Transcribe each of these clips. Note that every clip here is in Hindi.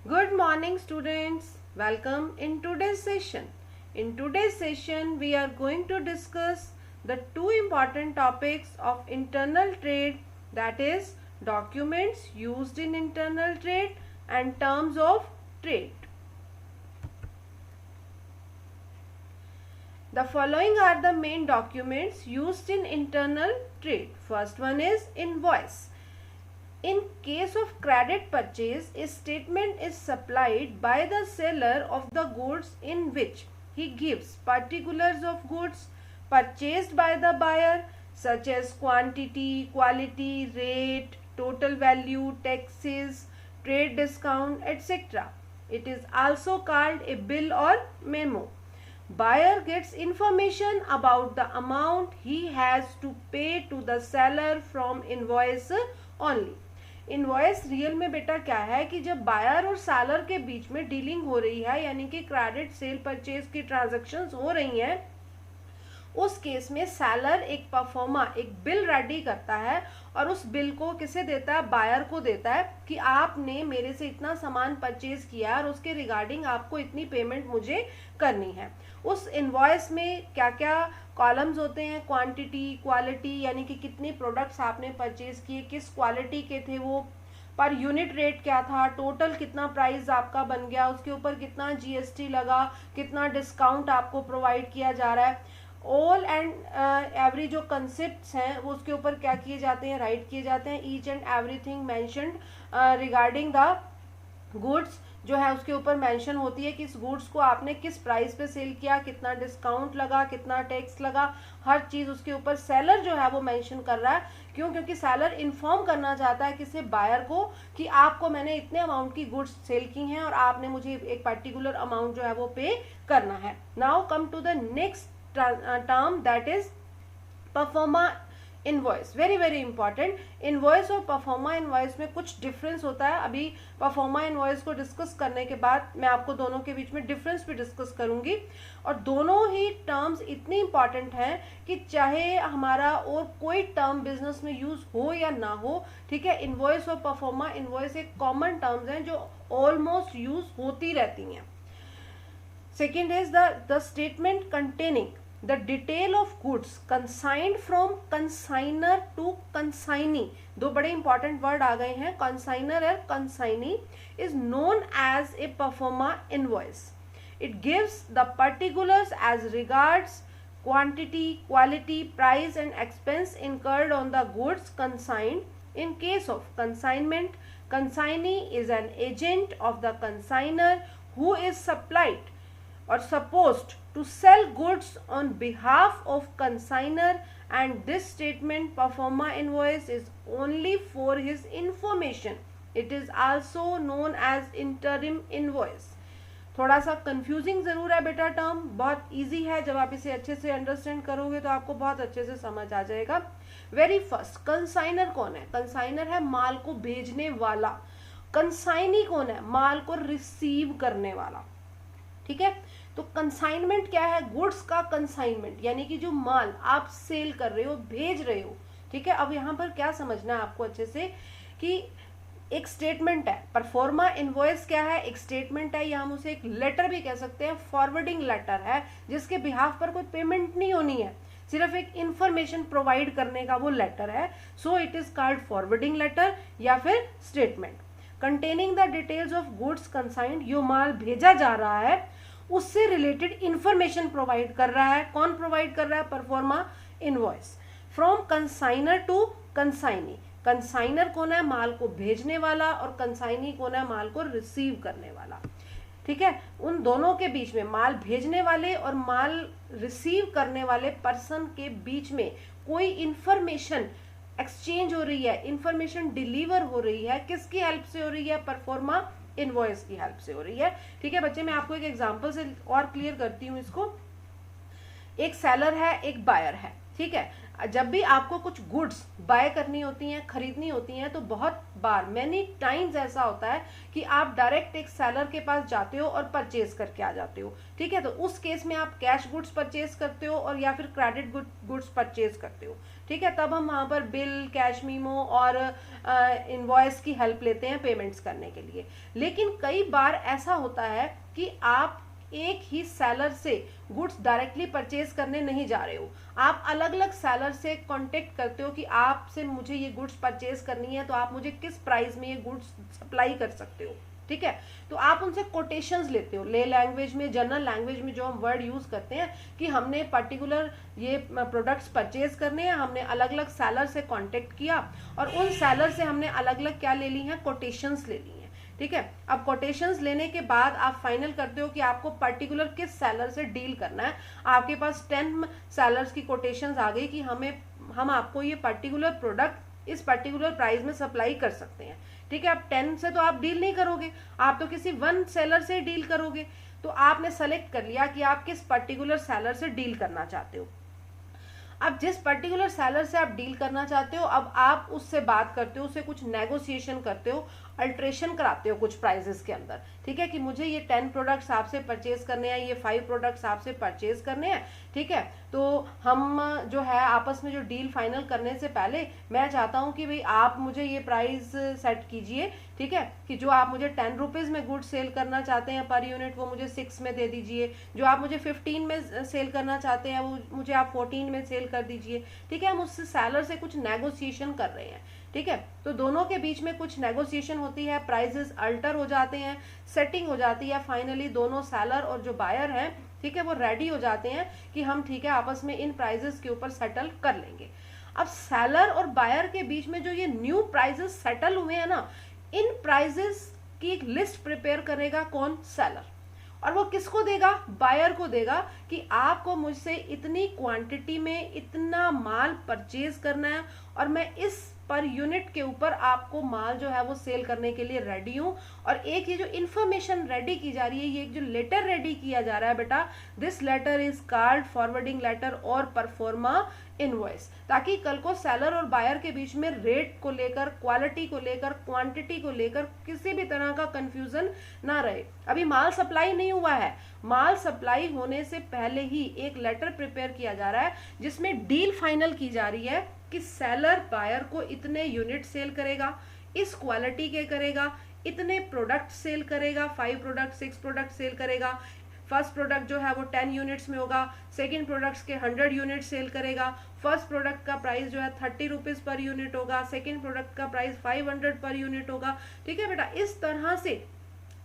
Good morning students. Welcome in today's session. In today's session we are going to discuss the two important topics of internal trade, that is documents used in internal trade and terms of trade. The following are the main documents used in internal trade. First one is invoice. In case of credit purchase, a statement is supplied by the seller of the goods in which he gives particulars of goods purchased by the buyer such as quantity, quality, rate, total value, taxes, trade discount, etc. It is also called a bill or memo. Buyer gets information about the amount he has to pay to the seller from invoice only. Invoice real में बेटा क्या है कि जब बायर और सेलर के बीच में डीलिंग हो रही है, यानी कि क्रेडिट सेल परचेज की ट्रांजैक्शंस हो रही हैं, उस केस में सेलर एक परफॉर्मा एक बिल रेडी करता है और उस बिल को किसे देता है? बायर को देता है कि आपने मेरे से इतना सामान परचेज किया और उसके रिगार्डिंग आपको इतनी पेमेंट मुझे करनी है। उस इनवॉइस में क्या क्या कॉलम्स होते हैं? क्वांटिटी, क्वालिटी, यानी कि कितने प्रोडक्ट्स आपने परचेज किए, किस क्वालिटी के थे वो, पर यूनिट रेट क्या था, टोटल कितना प्राइस आपका बन गया, उसके ऊपर कितना जीएसटी लगा, कितना डिस्काउंट आपको प्रोवाइड किया जा रहा है, ऑल एंड एवरी जो कंसेप्ट्स हैं वो उसके ऊपर क्या किए जाते हैं? राइट किए जाते हैं। Each and everything mentioned regarding the goods जो है उसके ऊपर मेंशन होती है कि इस गुड्स को आपने किस प्राइस पे सेल किया, कितना डिस्काउंट लगा, कितना टैक्स लगा, हर चीज उसके ऊपर सेलर जो है वो मेंशन कर रहा है। क्यों? क्योंकि सेलर इन्फॉर्म करना चाहता है किसी बायर को कि आपको मैंने इतने अमाउंट की गुड्स सेल की हैं और आपने मुझे एक पर्टिकुलर अमाउंट जो है वो पे करना है। Now come to the next term, that is proforma invoice. Very very important. Invoice और परफॉर्मा इनवॉइस में कुछ डिफरेंस होता है। अभी परफॉर्मा इनवॉइस को डिस्कस करने के बाद मैं आपको दोनों के बीच में डिफरेंस भी डिस्कस करूंगी, और दोनों ही टर्म्स इतनी इंपॉर्टेंट हैं कि चाहे हमारा और कोई टर्म बिजनेस में यूज हो या ना हो, ठीक है, इनवॉइस और परफॉर्मा इनवॉइस एक कॉमन टर्म्स हैं जो ऑलमोस्ट यूज होती रहती हैं। Second is the statement containing the detail of goods consigned from consigner to consignee, दो बड़े इंपॉर्टेंट वर्ड आ गए हैं, consigner और consignee, is known as a performa invoice. It gives the particulars as regards quantity, quality, price and expense incurred on the goods consigned. In case of consignment, consignee is an agent of the consigner who is supplied or supposed to sell goods on behalf of consigner, and this statement performa invoice is only for his information. It is also known as interim invoice. थोड़ा सा कंफ्यूजिंग जरूर है बेटा टर्म, बहुत इजी है। जब आप इसे अच्छे से अंडरस्टैंड करोगे तो आपको बहुत अच्छे से समझ आ जाएगा। वेरी फर्स्ट, कंसाइनर कौन है? कंसाइनर है माल को भेजने वाला। कंसाइनी कौन है? माल को रिसीव करने वाला। ठीक है, तो कंसाइनमेंट क्या है? गुड्स का कंसाइनमेंट, यानी कि जो माल आप सेल कर रहे हो, भेज रहे हो। ठीक है, अब यहाँ पर क्या समझना है आपको अच्छे से कि एक स्टेटमेंट है। परफॉर्मा इनवॉइस क्या है? एक स्टेटमेंट है, या हम उसे एक लेटर भी कह सकते हैं, फॉरवर्डिंग लेटर है, जिसके बिहाफ पर कोई पेमेंट नहीं होनी है, सिर्फ एक इंफॉर्मेशन प्रोवाइड करने का वो लेटर है। So it is called forwarding letter या फिर statement. Containing the details of goods consigned, जो माल भेजा जा रहा है उससे रिलेटेड इंफॉर्मेशन प्रोवाइड कर रहा है। कौन प्रोवाइड कर रहा है? Proforma invoice. From consignor to consignee, consignor कौन है? माल को भेजने वाला, और कंसाइनी कौन है? माल को रिसीव करने वाला। ठीक है, उन दोनों के बीच में, माल भेजने वाले और माल रिसीव करने वाले पर्सन के बीच में कोई इंफॉर्मेशन एक्सचेंज हो रही है, इंफॉर्मेशन डिलीवर हो रही है, किसकी हेल्प से हो रही है? परफॉर्मा इनवॉइस की हेल्प से हो रही है। ठीक है बच्चे, मैं आपको एक एग्जांपल से और क्लियर करती हूँ इसको। एक सेलर है, एक बायर है। ठीक है, जब भी आपको कुछ गुड्स बाय करनी होती हैं, खरीदनी होती हैं, तो बहुत बार मैनी टाइम्स ऐसा होता है कि आप डायरेक्ट एक सेलर के पास जाते हो और परचेज करके आ जाते हो। ठीक है, तो उस केस में आप कैश गुड्स परचेज करते हो और या फिर क्रेडिट गुड्स परचेज करते हो। ठीक है, तब हम वहाँ पर बिल, कैश मीमो और इनवॉइस की हेल्प लेते हैं पेमेंट्स करने के लिए। लेकिन कई बार ऐसा होता है कि आप एक ही सेलर से गुड्स डायरेक्टली परचेज करने नहीं जा रहे हो, आप अलग अलग सेलर से कांटेक्ट करते हो कि आपसे मुझे ये गुड्स परचेज करनी है, तो आप मुझे किस प्राइस में ये गुड्स सप्लाई कर सकते हो। ठीक है, तो आप उनसे कोटेशंस लेते हो। ले लैंग्वेज में, जनरल लैंग्वेज में जो हम वर्ड यूज करते हैं कि हमने पर्टिकुलर ये प्रोडक्ट्स परचेज करने हैं, हमने अलग अलग सेलर से कांटेक्ट किया और उन सेलर से हमने अलग अलग क्या ले ली हैं, कोटेशंस ले ली हैं। ठीक है, अब कोटेशंस लेने के बाद आप फाइनल करते हो कि आपको पर्टिकुलर किस सेलर से डील करना है। आपके पास 10 सेलर्स की कोटेशंस आ गई कि हम आपको ये पर्टिकुलर प्रोडक्ट इस पर्टिकुलर प्राइस में सप्लाई कर सकते हैं। ठीक है, अब 10 से तो आप डील नहीं करोगे, आप तो किसी वन सेलर से डील करोगे। तो आपने सेलेक्ट कर लिया कि आप किस पर्टिकुलर सेलर से डील करना चाहते हो। अब जिस पर्टिकुलर सेलर से आप डील करना चाहते हो, अब आप उससे बात करते हो, उससे कुछ नेगोशिएशन करते हो, अल्ट्रेशन कराते हो कुछ प्राइजेस के अंदर। ठीक है, कि मुझे ये 10 प्रोडक्ट्स आपसे परचेज करने हैं, ये 5 प्रोडक्ट्स आपसे परचेज करने हैं। ठीक है, तो हम जो है आपस में जो डील फाइनल करने से पहले मैं चाहता हूँ कि भाई आप मुझे ये प्राइस सेट कीजिए। ठीक है, कि जो आप मुझे 10 रुपीज़ में गुड सेल करना चाहते हैं पर यूनिट, वो मुझे 6 में दे दीजिए। जो आप मुझे 15 में सेल करना चाहते हैं वो मुझे आप 14 में सेल कर दीजिए। ठीक है, हम उससे सेलर से कुछ नेगोशिएशन कर रहे हैं। ठीक है, तो दोनों के बीच में कुछ नेगोशिएशन होती है, प्राइजेस अल्टर हो जाते हैं, सेटिंग हो जाती है, फाइनली दोनों सेलर और जो बायर हैं, ठीक है, वो रेडी हो जाते हैं कि हम ठीक है आपस में इन प्राइजेस के ऊपर सेटल कर लेंगे। अब सेलर और बायर के बीच में जो ये न्यू प्राइजेस सेटल हुए हैं ना, इन प्राइजेस की एक लिस्ट प्रिपेयर करेगा कौन, सेलर। और वो किसको देगा, बायर को देगा कि आपको मुझसे इतनी क्वांटिटी में इतना माल परचेज करना है और मैं इस पर यूनिट के ऊपर आपको माल जो है वो सेल करने के लिए रेडी हूं। और एक ये जो इन्फॉर्मेशन रेडी की जा रही है, ये एक जो लेटर रेडी किया जा रहा है बेटा, this letter is called forwarding letter और परफॉर्मा इनवॉइस, ताकि कल को सेलर और बायर के बीच में रेट को लेकर, क्वालिटी को लेकर, क्वांटिटी को लेकर किसी भी तरह का कंफ्यूजन ना रहे। अभी माल सप्लाई नहीं हुआ है, माल सप्लाई होने से पहले ही एक लेटर प्रिपेयर किया जा रहा है जिसमें डील फाइनल की जा रही है कि सेलर बायर को इतने यूनिट सेल करेगा, इस क्वालिटी के करेगा, इतने प्रोडक्ट सेल करेगा, 5 प्रोडक्ट 6 प्रोडक्ट सेल करेगा। फर्स्ट प्रोडक्ट जो है वो 10 यूनिट्स में होगा, सेकेंड प्रोडक्ट्स के 100 यूनिट सेल करेगा। फर्स्ट प्रोडक्ट का प्राइस जो है 30 रुपीज पर यूनिट होगा, सेकेंड प्रोडक्ट का प्राइस 500 पर यूनिट होगा। ठीक है बेटा, इस तरह से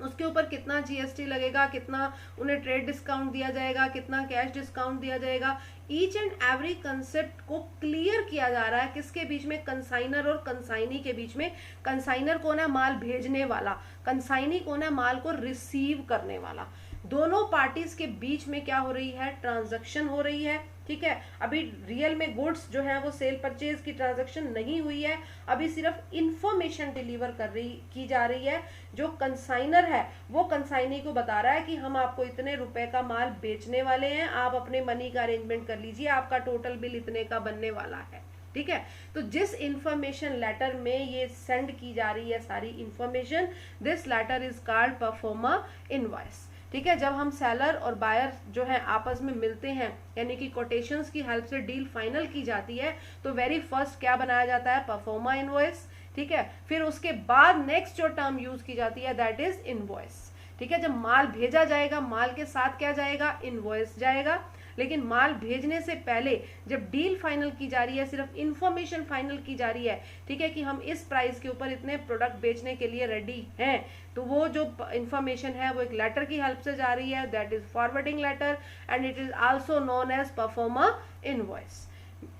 उसके ऊपर कितना जीएसटी लगेगा, कितना उन्हें ट्रेड डिस्काउंट दिया जाएगा, कितना कैश डिस्काउंट दिया जाएगा, ईच एंड एवरी कंसेप्ट को क्लियर किया जा रहा है। किसके बीच में, कंसाइनर और कंसाइनी के बीच में। कंसाइनर कौन है, माल भेजने वाला, कंसाइनी कौन है, माल को रिसीव करने वाला। दोनों पार्टीज के बीच में क्या हो रही है, ट्रांजैक्शन हो रही है। ठीक है, अभी रियल में गुड्स जो है वो सेल परचेज की ट्रांजैक्शन नहीं हुई है, अभी सिर्फ इंफॉर्मेशन डिलीवर की जा रही है। जो कंसाइनर है वो कंसाइनी को बता रहा है कि हम आपको इतने रुपए का माल बेचने वाले हैं, आप अपने मनी का अरेंजमेंट कर लीजिए, आपका टोटल बिल इतने का बनने वाला है। ठीक है, तो जिस इंफॉर्मेशन लेटर में ये सेंड की जा रही है सारी information, this letter is called proforma invoice. ठीक है, जब हम सेलर और बायर जो है आपस में मिलते हैं, यानी कि कोटेशंस की हेल्प से डील फाइनल की जाती है, तो वेरी फर्स्ट क्या बनाया जाता है, परफॉर्मा इनवॉइस। ठीक है, फिर उसके बाद नेक्स्ट जो टर्म यूज की जाती है दैट इज इनवॉइस। ठीक है, जब माल भेजा जाएगा, माल के साथ क्या जाएगा, इनवॉइस जाएगा। लेकिन माल भेजने से पहले जब डील फाइनल की जा रही है, सिर्फ इंफॉर्मेशन फाइनल की जा रही है, ठीक है, कि हम इस प्राइस के ऊपर इतने प्रोडक्ट बेचने के लिए रेडी हैं, तो वो जो इंफॉर्मेशन है वो एक लेटर की हेल्प से जा रही है, that is forwarding letter and it is also known as proforma invoice.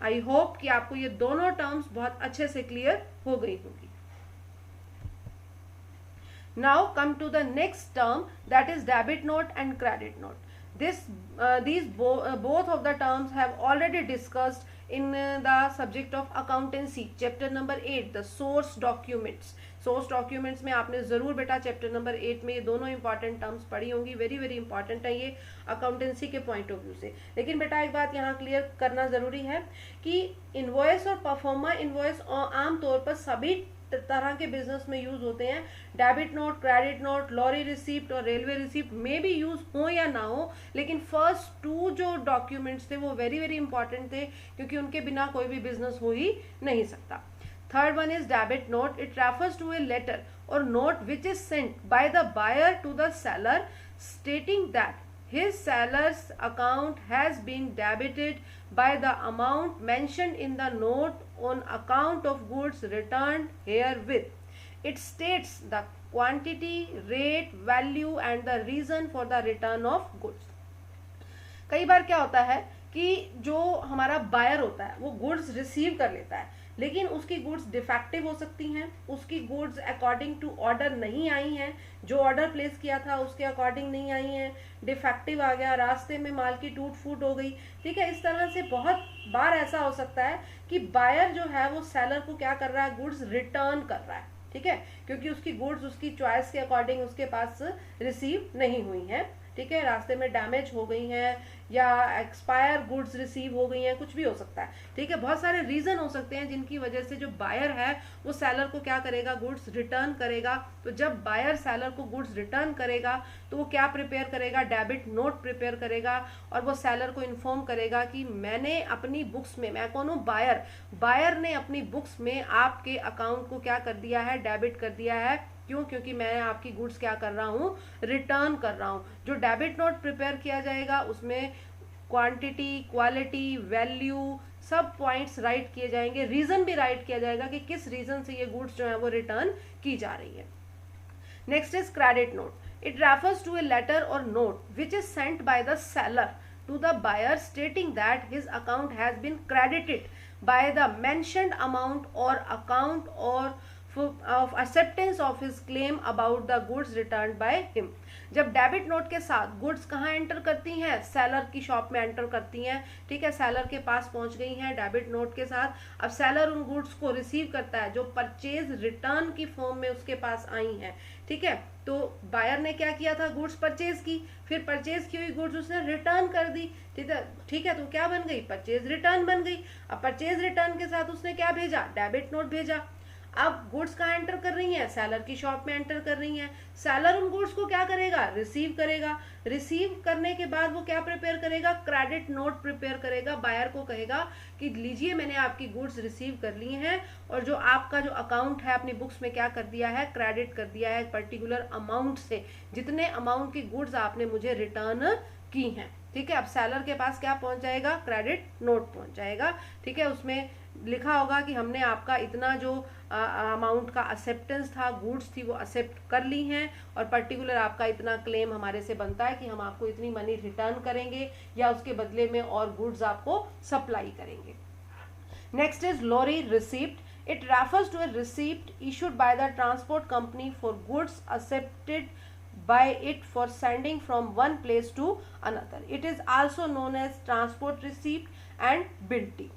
I hope कि आपको ये दोनों टर्म्स बहुत अच्छे से क्लियर हो गई होगी। Now come to the next term, that is debit note and credit note. Both of the terms have already discussed in the subject of accountancy, chapter number 8, the source documents. Source documents में आपने जरूर बेटा चैप्टर नंबर 8 में ये दोनों इंपॉर्टेंट टर्म्स पढ़ी होंगी, वेरी वेरी इंपॉर्टेंट है ये अकाउंटेंसी के पॉइंट ऑफ व्यू से। लेकिन बेटा एक बात यहाँ क्लियर करना जरूरी है कि इनवॉइस और परफॉर्मा इनवॉइस आमतौर पर सभी तरह के बिजनेस में यूज होते हैं। Debit note, credit note, lorry receipt और रेलवे रिसिप्ट में भी यूज हो या ना हो, लेकिन फर्स्ट 2 जो डॉक्यूमेंट्स थे वो वेरी वेरी इंपॉर्टेंट थे, क्योंकि उनके बिना कोई भी बिजनेस हो ही नहीं सकता। Third one is debit note. It refers to a letter और note which is sent by the buyer to the seller stating that his seller's account has been debited by the amount mentioned in the note on account of goods returned herewith. It states the quantity, rate, value and the reason for the return of goods. कई बार क्या होता है कि जो हमारा बायर होता है वो गुड्स रिसीव कर लेता है, लेकिन उसकी गुड्स डिफेक्टिव हो सकती हैं, उसकी गुड्स अकॉर्डिंग टू ऑर्डर नहीं आई हैं, जो ऑर्डर प्लेस किया था उसके अकॉर्डिंग नहीं आई हैं, डिफेक्टिव आ गया, रास्ते में माल की टूट फूट हो गई। ठीक है, इस तरह से बहुत बार ऐसा हो सकता है कि बायर जो है वो सेलर को क्या कर रहा है, गुड्स रिटर्न कर रहा है। ठीक है, क्योंकि उसकी गुड्स उसकी चॉइस के अकॉर्डिंग उसके पास रिसीव नहीं हुई हैं। ठीक है, रास्ते में डैमेज हो गई हैं या एक्सपायर गुड्स रिसीव हो गई हैं, कुछ भी हो सकता है। ठीक है, बहुत सारे रीजन हो सकते हैं जिनकी वजह से जो बायर है वो सेलर को क्या करेगा, गुड्स रिटर्न करेगा। तो जब बायर सेलर को गुड्स रिटर्न करेगा तो वो क्या प्रिपेयर करेगा, डेबिट नोट प्रिपेयर करेगा और वो सेलर को इन्फॉर्म करेगा कि मैंने अपनी बुक्स में, मैं कौन हूँ, बायर ने अपनी बुक्स में आपके अकाउंट को क्या कर दिया है, डेबिट कर दिया है। क्यों? क्योंकि मैं आपकी गुड्स क्या कर रहा हूँ, रिटर्न कर रहा हूँ। जो डेबिट नोट प्रिपेयर किया जाएगा उसमें क्वांटिटी, क्वालिटी, वैल्यू सब पॉइंट्स राइट किए जाएंगे, रीजन भी राइट किया जाएगा कि किस रीजन से ये गुड्स जो है वो रिटर्न की जा रही है। Next is credit note. It refers to a letter और note which is sent by the seller to the buyer stating that his account has been credited by the mentioned amount or account or of acceptance of his claim about the goods returned by him. जब डेबिट नोट के साथ गुड्स कहाँ एंटर करती हैं, सेलर की शॉप में एंटर करती हैं। ठीक है, सेलर के पास पहुंच गई हैं डेबिट नोट के साथ। अब सेलर उन गुड्स को रिसीव करता है जो परचेज रिटर्न की फॉर्म में उसके पास आई हैं। ठीक है, तो बायर ने क्या किया था, गुड्स परचेज की, फिर परचेज की हुई गुड्स उसने रिटर्न कर दी। ठीक है, तो क्या बन गई, परचेज रिटर्न बन गई। अब परचेज रिटर्न के साथ उसने क्या भेजा, डेबिट नोट भेजा। अब गुड्स कहाँ एंटर कर रही हैं, सेलर की शॉप में एंटर कर रही हैं। सेलर उन गुड्स को क्या करेगा, रिसीव करेगा। रिसीव करने के बाद वो क्या प्रिपेयर करेगा, क्रेडिट नोट प्रिपेयर करेगा। बायर को कहेगा कि लीजिए मैंने आपकी गुड्स रिसीव कर ली हैं और जो आपका जो अकाउंट है अपनी बुक्स में क्या कर दिया है, क्रेडिट कर दिया है पर्टिकुलर अमाउंट से, जितने अमाउंट की गुड्स आपने मुझे रिटर्न की हैं। ठीक है, अब सेलर के पास क्या पहुंच जाएगा, क्रेडिट नोट पहुंच जाएगा। ठीक है, उसमें लिखा होगा कि हमने आपका इतना जो अमाउंट का एक्सेप्टेंस था, गुड्स थी वो एक्सेप्ट कर ली हैं और पर्टिकुलर आपका इतना क्लेम हमारे से बनता है कि हम आपको इतनी मनी रिटर्न करेंगे या उसके बदले में और गुड्स आपको सप्लाई करेंगे। Next is lorry receipt. It refers to a receipt issued by the transport company for goods accepted by it for sending from one place to another. It is also known as transport receipt and बिल्टी।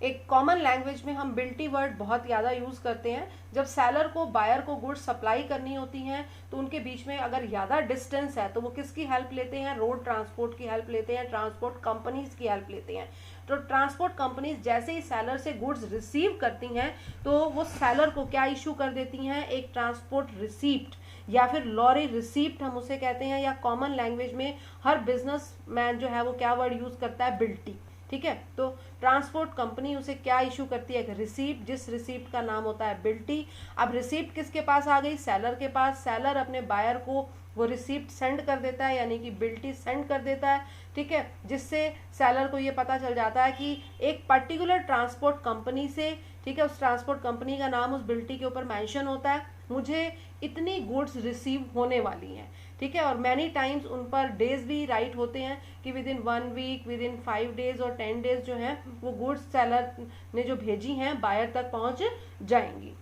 एक कॉमन लैंग्वेज में हम बिल्टी वर्ड बहुत ज़्यादा यूज़ करते हैं जब सेलर को बायर को गुड्स सप्लाई करनी होती हैं, तो उनके बीच में अगर ज़्यादा डिस्टेंस है तो वो किसकी हेल्प लेते हैं, रोड ट्रांसपोर्ट की हेल्प लेते हैं, ट्रांसपोर्ट कंपनीज की हेल्प लेते हैं। तो ट्रांसपोर्ट कंपनीज जैसे ही सेलर से गुड्स रिसीव करती हैं तो वो सेलर को क्या इशू कर देती हैं, एक ट्रांसपोर्ट रिसीप्ट या फिर लॉरी रिसीप्ट हम उसे कहते हैं, या कॉमन लैंग्वेज में हर बिजनेस मैन जो है वो क्या वर्ड यूज करता है, बिल्टी। ठीक है, तो ट्रांसपोर्ट कंपनी उसे क्या इशू करती है, रिसीप्ट, जिस रिसीप्ट का नाम होता है बिल्टी। अब रिसीप्ट किसके पास आ गई, सेलर के पास। सेलर अपने बायर को वो रिसीप्ट सेंड कर देता है, यानी कि बिल्टी सेंड कर देता है। ठीक है, जिससे सेलर को ये पता चल जाता है कि एक पर्टिकुलर ट्रांसपोर्ट कंपनी से, ठीक है, उस ट्रांसपोर्ट कंपनी का नाम उस बिल्टी के ऊपर मेंशन होता है, मुझे इतनी गुड्स रिसीव होने वाली हैं। ठीक है, और मैनी टाइम्स उन पर डेज भी राइट होते हैं कि within 1 week, within 5 days और 10 डेज जो हैं वो गुड्स सेलर ने जो भेजी हैं बायर तक पहुंच जाएंगी।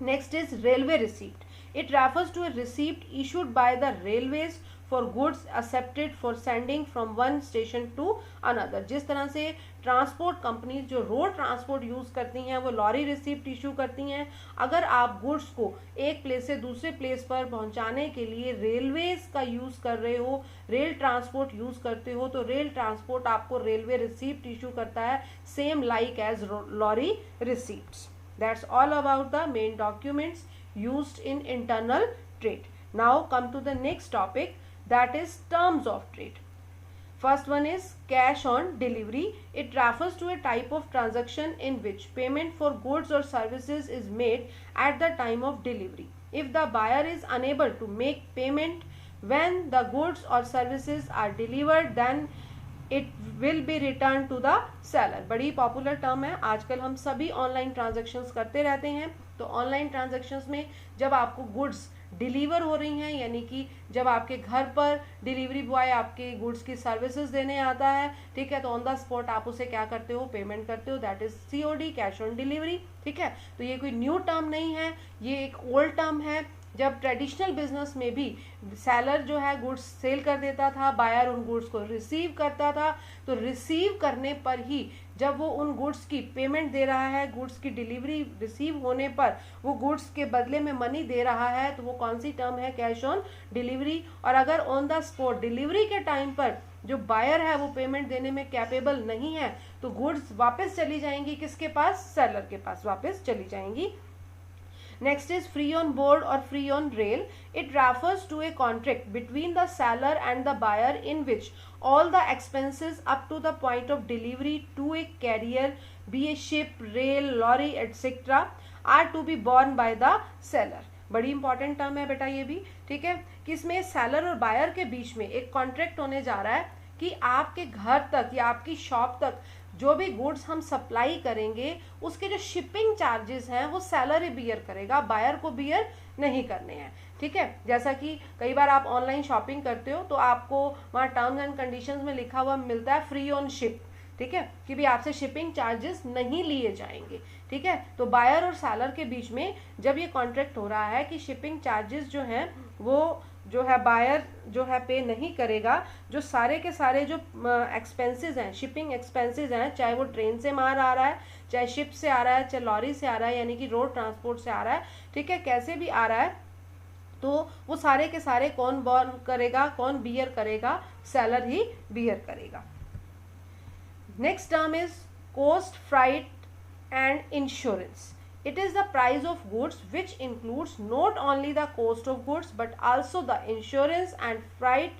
Next is railway receipt. It refers to a receipt issued by the railways for goods accepted for sending from one station to another. जिस तरह से ट्रांसपोर्ट कंपनीज जो रोड ट्रांसपोर्ट यूज़ करती हैं वो लॉरी रिसिप्ट इशू करती हैं, अगर आप गुड्स को एक प्लेस से दूसरे प्लेस पर पहुंचाने के लिए रेलवेज का यूज़ कर रहे हो, रेल ट्रांसपोर्ट यूज़ करते हो, तो रेल ट्रांसपोर्ट आपको रेलवे रिसिप्ट इशू करता है, same like as lorry receipts. That's all about the main documents used in internal trade. Now come to the next topic, that is terms of trade. First one is cash on delivery. It refers to a type of transaction in which payment for goods or services is made at the time of delivery. If the buyer is unable to make payment when the goods or services are delivered, then it will be returned to the seller. बड़ी पॉपुलर टर्म है, आजकल हम सभी ऑनलाइन ट्रांजेक्शन्स करते रहते हैं। तो ऑनलाइन ट्रांजेक्शन्स में जब आपको गुड्स डिलीवर हो रही हैं, यानी कि जब आपके घर पर डिलीवरी बॉय आपके गुड्स की सर्विसेज देने आता है, ठीक है, तो ऑन द स्पॉट आप उसे क्या करते हो, पेमेंट करते हो, that is COD, cash on delivery. ठीक है, तो ये कोई न्यू टर्म नहीं है, ये एक ओल्ड टर्म है। जब ट्रेडिशनल बिजनेस में भी सेलर जो है गुड्स सेल कर देता था, बायर उन गुड्स को रिसीव करता था, तो रिसीव करने पर ही जब वो उन गुड्स की पेमेंट दे रहा है, गुड्स की डिलीवरी रिसीव होने पर वो गुड्स के बदले में मनी दे रहा है, तो वो कौन सी टर्म है, कैश ऑन डिलीवरी। और अगर ऑन द स्पॉट डिलीवरी के टाइम पर जो बायर है वो पेमेंट देने में कैपेबल नहीं है, तो गुड्स वापस चली जाएंगी किसके पास, सेलर के पास वापस चली जाएंगी। Next is free on board or free on rail. It refers to a contract between the seller and the buyer in which all the expenses up to the point of delivery to a carrier, be a ship, rail, lorry, etc. are to be borne by the seller. बड़ी इंपॉर्टेंट टर्म है बेटा ये भी, ठीक है, कि इसमें सेलर और बायर के बीच में एक कॉन्ट्रैक्ट होने जा रहा है कि आपके घर तक या आपकी शॉप तक जो भी गुड्स हम सप्लाई करेंगे उसके जो शिपिंग चार्जेस हैं वो सेलर ही बियर करेगा, बायर को बियर नहीं करने हैं। ठीक है, जैसा कि कई बार आप ऑनलाइन शॉपिंग करते हो तो आपको वहाँ टर्म्स एंड कंडीशंस में लिखा हुआ मिलता है फ्री ऑन शिप, ठीक है, कि भी आपसे शिपिंग चार्जेस नहीं लिए जाएंगे। ठीक है, तो बायर और सेलर के बीच में जब ये कॉन्ट्रैक्ट हो रहा है कि शिपिंग चार्जेस जो हैं वो जो है बायर जो है पे नहीं करेगा, जो सारे के सारे जो एक्सपेंसेस हैं, शिपिंग एक्सपेंसेस हैं, चाहे वो ट्रेन से माल आ रहा है, चाहे शिप से आ रहा है, चाहे लॉरी से आ रहा है, यानी कि रोड ट्रांसपोर्ट से आ रहा है, ठीक है, कैसे भी आ रहा है, तो वो सारे के सारे कौन बॉर्न करेगा, कौन बियर करेगा, सेलर ही बियर करेगा। Next term is cost, freight and insurance. It is the price of goods which includes not only the cost of goods but also the insurance and freight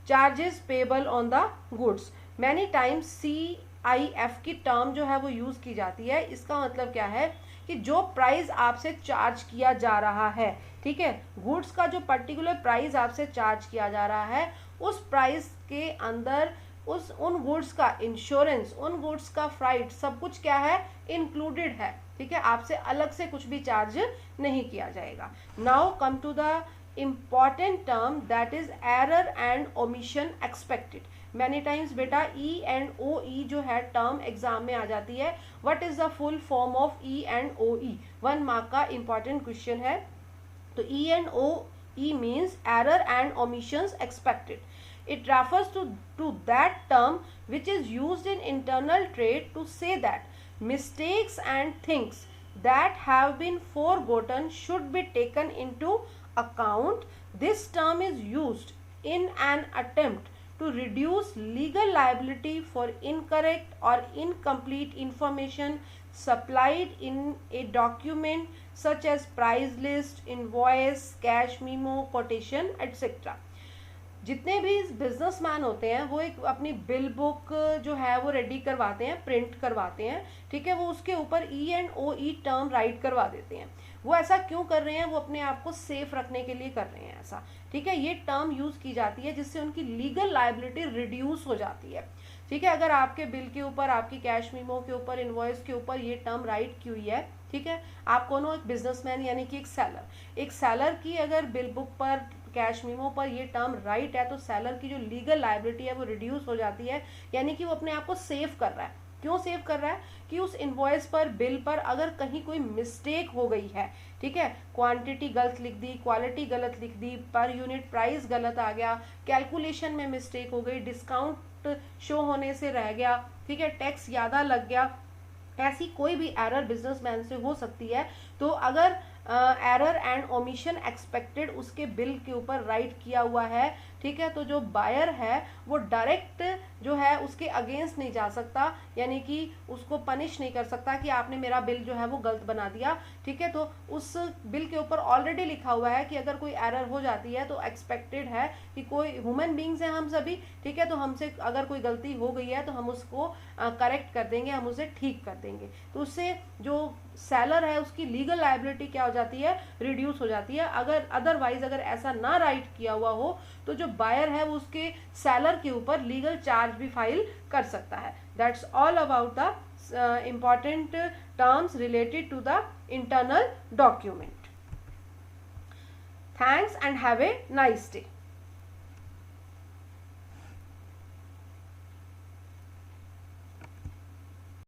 charges payable on the goods. Many times CIF की टर्म जो है वो यूज़ की जाती है। इसका मतलब क्या है कि जो प्राइस आपसे चार्ज किया जा रहा है, ठीक है, गुड्स का जो पर्टिकुलर प्राइस आपसे चार्ज किया जा रहा है, उस प्राइस के अंदर उन गुड्स का इंश्योरेंस, उन गुड्स का फ्राइट, सब कुछ क्या है, इंक्लूडेड है। ठीक है, आपसे अलग से कुछ भी चार्ज नहीं किया जाएगा। Now come to the important term that is error and omission expected. Many times बेटा E&OE जो है टर्म एग्जाम में आ जाती है। What is the full form of E&OE? 1 mark का इम्पॉर्टेंट क्वेश्चन है। तो E&OE means error and omissions expected. It refers to that term which is used in internal trade to say that mistakes and things that have been forgotten should be taken into account. This term is used in an attempt to reduce legal liability for incorrect or incomplete information supplied in a document such as price list, invoice, cash memo, quotation, etc. जितने भी बिजनेसमैन होते हैं वो एक अपनी बिल बुक जो है वो रेडी करवाते हैं, प्रिंट करवाते हैं, ठीक है, वो उसके ऊपर E&OE टर्म राइट करवा देते हैं। वो ऐसा क्यों कर रहे हैं? वो अपने आप को सेफ रखने के लिए कर रहे हैं ऐसा, ठीक है। ये टर्म यूज़ की जाती है जिससे उनकी लीगल लायबिलिटी रिड्यूस हो जाती है, ठीक है। अगर आपके बिल के ऊपर, आपकी कैश मीमो के ऊपर, इनवॉइस के ऊपर ये टर्म राइट की हुई है, ठीक है, आप कौन हो? एक बिजनेसमैन यानी कि एक सेलर की अगर बिल बुक पर, कैश मीमो पर ये टर्म राइट है तो सेलर की जो लीगल लायबिलिटी है वो रिड्यूस हो जाती है, यानी कि वो अपने आप को सेफ कर रहा है, क्यों सेव कर रहा है कि उस इनवॉइस पर, बिल पर अगर कहीं कोई मिस्टेक हो गई है, ठीक है, क्वांटिटी गलत लिख दी, क्वालिटी गलत लिख दी, पर यूनिट प्राइस गलत आ गया, कैलकुलेशन में मिस्टेक हो गई, डिस्काउंट शो होने से रह गया, ठीक है, टैक्स ज़्यादा लग गया, ऐसी कोई भी एरर बिजनेसमैन से हो सकती है। तो अगर एरर एंड ओमिशन एक्सपेक्टेड उसके बिल के ऊपर राइट किया हुआ है, ठीक है, तो जो बायर है वो डायरेक्ट जो है उसके अगेंस्ट नहीं जा सकता, यानी कि उसको पनिश नहीं कर सकता कि आपने मेरा बिल जो है वो गलत बना दिया, ठीक है। तो उस बिल के ऊपर ऑलरेडी लिखा हुआ है कि अगर कोई एरर हो जाती है तो एक्सपेक्टेड है कि कोई ह्यूमन बींग्स हैं हम सभी, ठीक है, तो हमसे अगर कोई गलती हो गई है तो हम उसको करेक्ट कर देंगे, हम उसे ठीक कर देंगे। तो उससे जो सेलर है उसकी लीगल लायबिलिटी क्या हो जाती है, रिड्यूस हो जाती है। अगर अदरवाइज अगर ऐसा ना राइट किया हुआ हो तो जो बायर है वो उसके सेलर के ऊपर लीगल चार्ज भी फाइल कर सकता है। That's all about the important terms related to the internal document. Thanks and have a nice day.